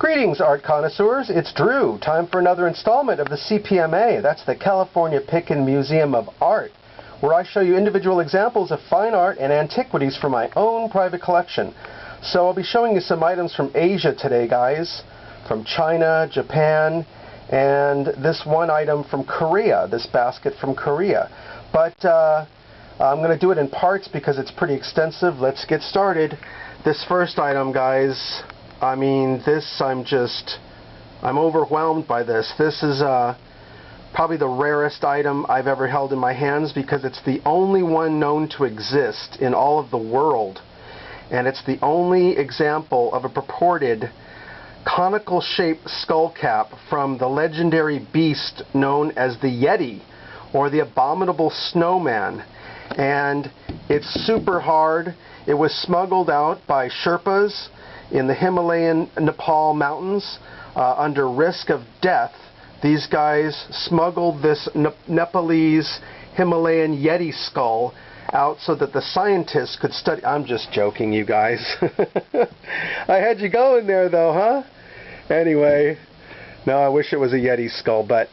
Greetings, art connoisseurs. It's Drew. Time for another installment of the CPMA. That's the California Pickin Museum of Art, where I show you individual examples of fine art and antiquities from my own private collection. So I'll be showing you some items from Asia today, guys. From China, Japan, and this one item from Korea, this basket from Korea. But I'm going to do it in parts because it's pretty extensive. Let's get started. This first item, guys, I mean, I'm overwhelmed by this. This is probably the rarest item I've ever held in my hands because it's the only one known to exist in all of the world. And it's the only example of a purported conical shaped skull cap from the legendary beast known as the YETI, or the abominable snowman. And it's super hard. It was smuggled out by Sherpas in the Himalayan Nepal mountains under risk of death. These guys smuggled this Nepalese Himalayan YETI skull out so that the scientists could study. I'm just joking, you guys. I had you going there though, huh? Anyway, no, I wish it was a YETI skull, but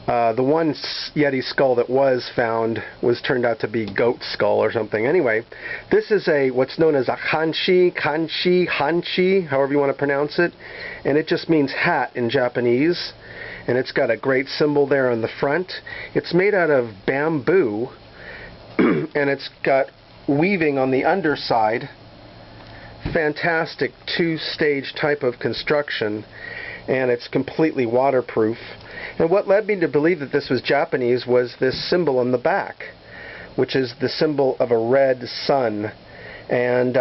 the one YETI skull that was found turned out to be goat skull or something. Anyway, this is what's known as a hanshi, however you want to pronounce it, and it just means hat in Japanese. And it's got a great symbol there on the front. It's made out of bamboo, and it's got weaving on the underside. Fantastic two-stage type of construction, and it's completely waterproof. And what led me to believe that this was Japanese was this symbol on the back, which is the symbol of a red sun. And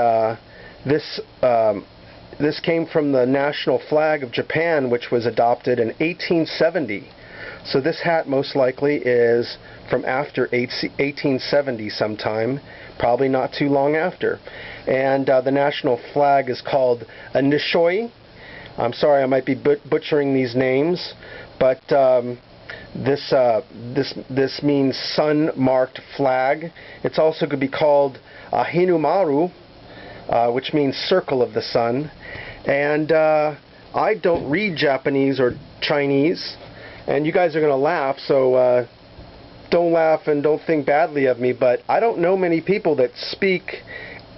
this came from the national flag of Japan, which was adopted in 1870. So this hat most likely is from after 1870 sometime, probably not too long after. And the national flag is called a nishoi. I'm sorry, I might be butchering these names, but this means sun-marked flag. It's also could be called a hinumaru, which means circle of the sun. And I don't read Japanese or Chinese, and you guys are going to laugh, so don't laugh and don't think badly of me, but I don't know many people that speak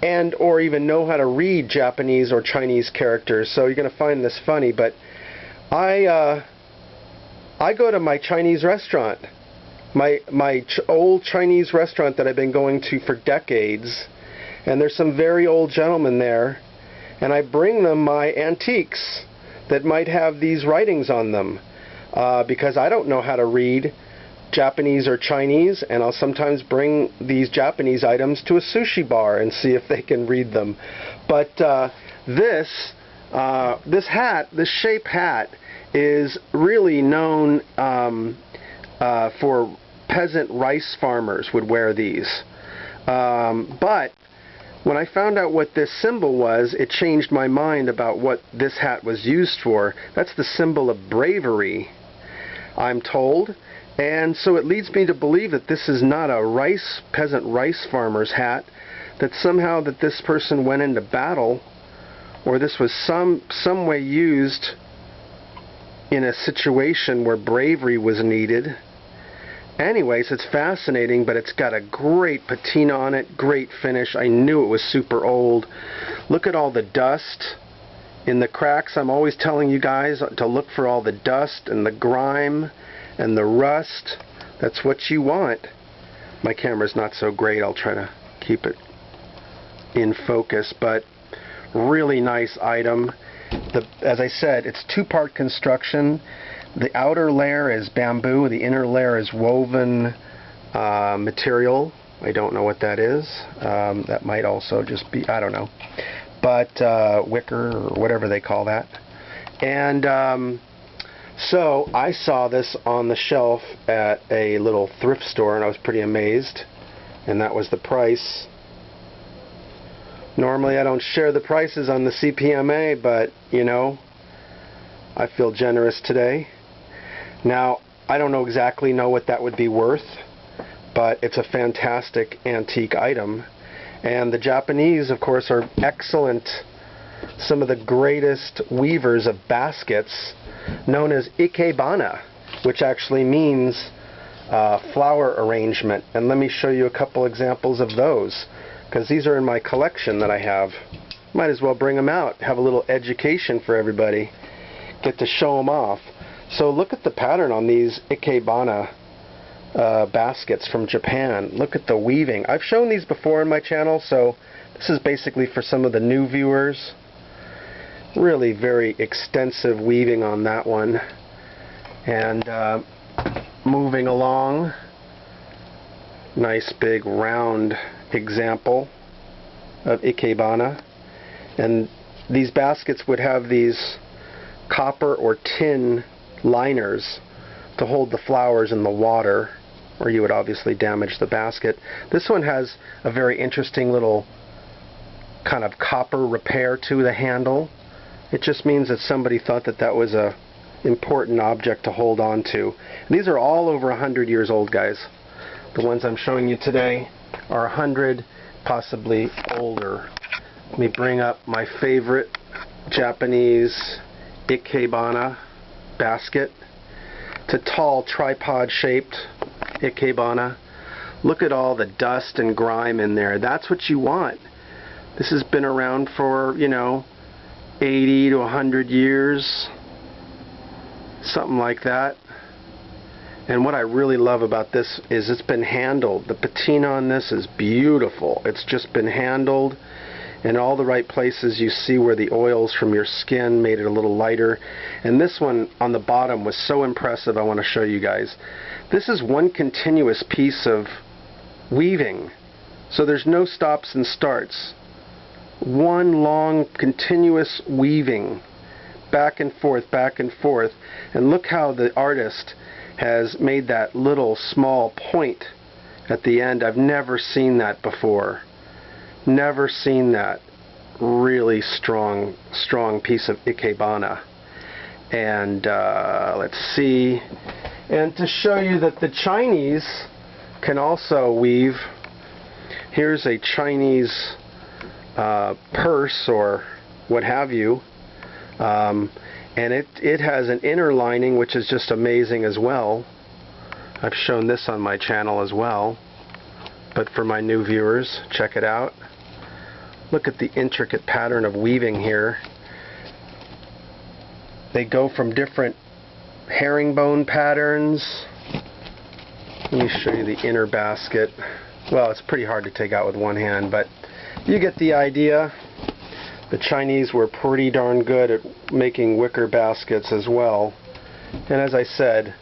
and or even know how to read Japanese or Chinese characters, so you're going to find this funny. But I go to my Chinese restaurant, my old Chinese restaurant that I've been going to for decades, and there's some very old gentlemen there, and I bring them my antiques that might have these writings on them because I don't know how to read Japanese or Chinese, and I'll sometimes bring these Japanese items to a sushi bar and see if they can read them. But this shape hat is really known for peasant rice farmers would wear these. But when I found out what this symbol was, it changed my mind about what this hat was used for. That's the symbol of bravery, I'm told. And so it leads me to believe that this is not a peasant rice farmer's hat, that somehow that this person went into battle, or this was some way used in a situation where bravery was needed. Anyways, it's fascinating, but it's got a great patina on it, great finish. I knew it was super old. Look at all the dust in the cracks. I'm always telling you guys to look for all the dust and the grime and the rust. That's what you want. My camera's not so great. I'll try to keep it in focus, but really nice item. As I said, it's two-part construction. The outer layer is bamboo, the inner layer is woven material. I don't know what that is. That might also just be, I don't know, but wicker or whatever they call that. And so I saw this on the shelf at a little thrift store, and I was pretty amazed, and that was the price. Normally I don't share the prices on the CPMA, but you know, I feel generous today. Now, I don't exactly know what that would be worth, but it's a fantastic antique item. And the Japanese, of course, are excellent some of the greatest weavers of baskets, known as ikebana, which actually means flower arrangement. And let me show you a couple examples of those, because these are in my collection that I have. Might as well bring them out, have a little education for everybody, get to show them off. So look at the pattern on these ikebana baskets from Japan. Look at the weaving. I've shown these before in my channel, so this is basically for some of the new viewers. Really very extensive weaving on that one. And moving along, nice big round example of ikebana. And these baskets would have these copper or tin liners to hold the flowers in the water, or you would obviously damage the basket. This one has a very interesting little kind of copper repair to the handle. It just means that somebody thought that that was a important object to hold on to. And these are all over 100 years old, guys. The ones I'm showing you today are 100, possibly older. Let me bring up my favorite Japanese ikebana basket. It's a tall tripod-shaped ikebana. Look at all the dust and grime in there. That's what you want. This has been around for, 80 to 100 years, something like that. And what I really love about this is it's been handled. The patina on this is beautiful. It's just been handled in all the right places. You see where the oils from your skin made it a little lighter. And this one on the bottom was so impressive, I want to show you guys. This is one continuous piece of weaving, so there's no stops and starts. One long continuous weaving, back and forth, back and forth. And look how the artist has made that little small point at the end. I've never seen that before. Never seen that. Really strong piece of ikebana. And let's see. And to show you that the Chinese can also weave, here's a Chinese purse or what have you. And it has an inner lining which is just amazing as well. I've shown this on my channel as well. But for my new viewers, check it out. Look at the intricate pattern of weaving here. They go from different herringbone patterns. Let me show you the inner basket. Well, it's pretty hard to take out with one hand, but you get the idea. The Chinese were pretty darn good at making wicker baskets as well. And as I said,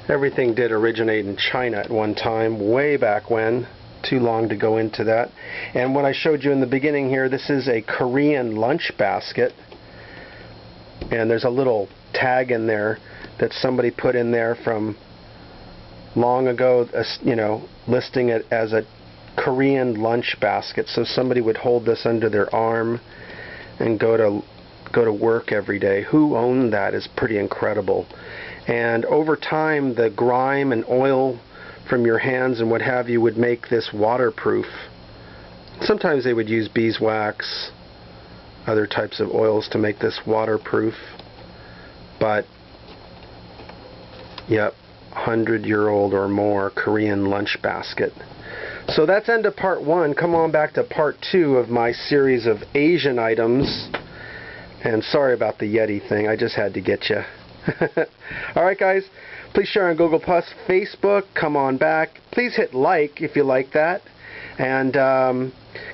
everything did originate in China at one time, way back when. Too long to go into that. And what I showed you in the beginning here, this is a Korean lunch basket. And there's a little tag in there that somebody put in there from long ago, listing it as a Korean lunch basket. So somebody would hold this under their arm and go to work every day. Who owned that is pretty incredible. And over time, the grime and oil from your hands and what have you would make this waterproof. Sometimes they would use beeswax, other types of oils to make this waterproof. But, yep, 100-year-old or more Korean lunch basket. So that's end of part 1. Come on back to part 2 of my series of Asian items. And sorry about the YETI thing, I just had to get you. Alright guys, please share on Google+, Facebook, come on back. Please hit like if you like that. And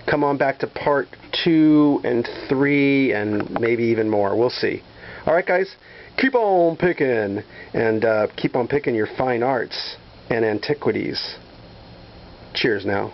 come on back to part 2 and 3 and maybe even more. We'll see. Alright guys, keep on picking. And keep on picking your fine arts and antiquities. Cheers now.